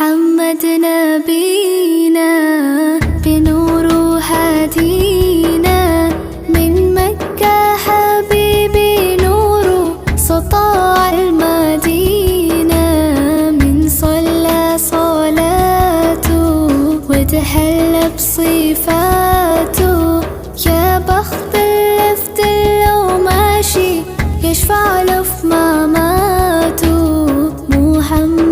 محمد نبينا بنور هدينا، من مكة حبيبي نور سطاع المدينة، من صلى صلاته وتحلى بصفاته